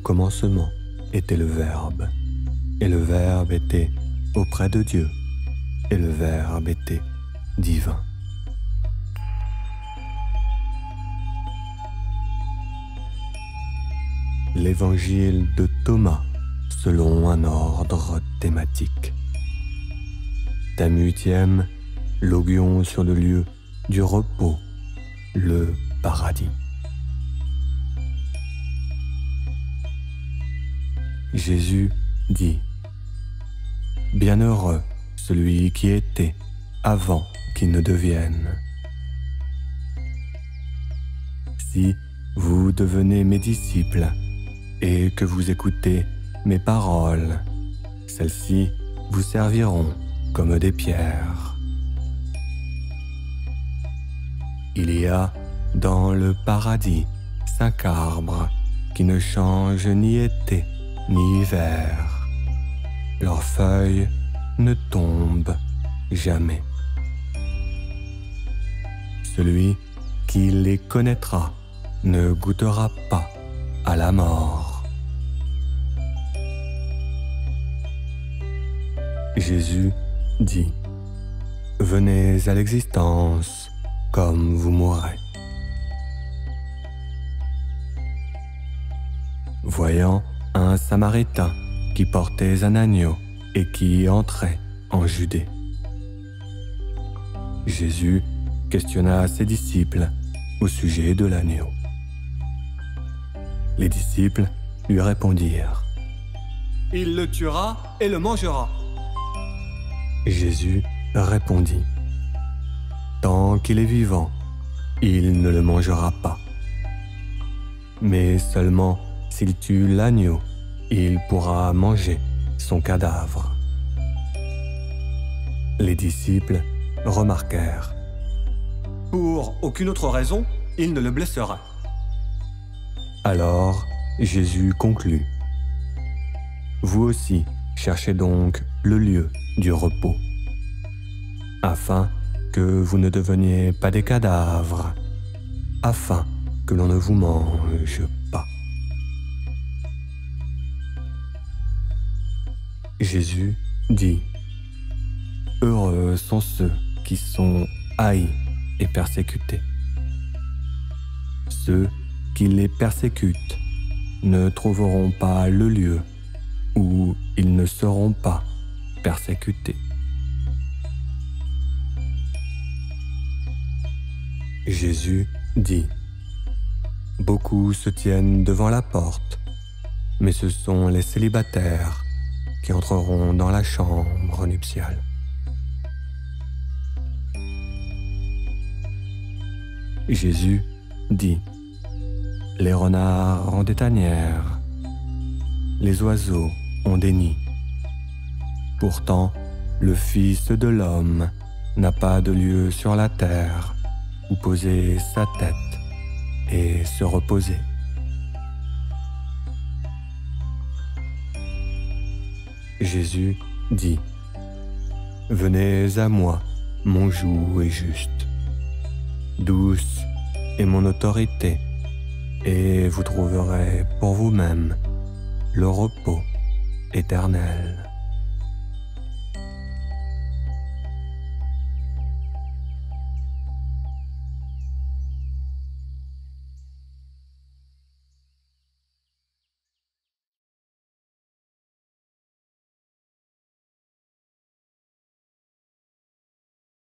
commencement était le Verbe, et le Verbe était auprès de Dieu, et le Verbe était divin. L'évangile de Thomas selon un ordre thématique. Thème 8e, logion sur le lieu du repos, le paradis. Jésus dit : Bienheureux celui qui était avant qu'il ne devienne. Si vous devenez mes disciples et que vous écoutez mes paroles, celles-ci vous serviront comme des pierres. Il y a dans le paradis 5 arbres qui ne changent ni été ni hiver. Leurs feuilles ne tombent jamais. Celui qui les connaîtra ne goûtera pas à la mort. Jésus dit : Venez à l'existence comme vous mourrez. Voyant un Samaritain qui portait un agneau et qui entrait en Judée, Jésus questionna ses disciples au sujet de l'agneau. Les disciples lui répondirent : Il le tuera et le mangera. Jésus répondit : Tant qu'il est vivant, il ne le mangera pas. Mais seulement s'il tue l'agneau, il pourra manger son cadavre. Les disciples remarquèrent : Pour aucune autre raison, il ne le blessera. Alors Jésus conclut : Vous aussi cherchez donc le lieu du repos, afin que vous ne deveniez pas des cadavres, afin que l'on ne vous mange pas. Jésus dit : Heureux sont ceux qui sont haïs et persécutés. Ceux qui les persécutent ne trouveront pas le lieu où ils ne seront pas persécutés. Jésus dit : Beaucoup se tiennent devant la porte, mais ce sont les célibataires qui entreront dans la chambre nuptiale. Jésus dit : Les renards ont des tanières, les oiseaux ont des nids. Pourtant, le Fils de l'homme n'a pas de lieu sur la terre où poser sa tête et se reposer. Jésus dit : Venez à moi, mon joug est juste, douce est mon autorité, et vous trouverez pour vous-même le repos éternel.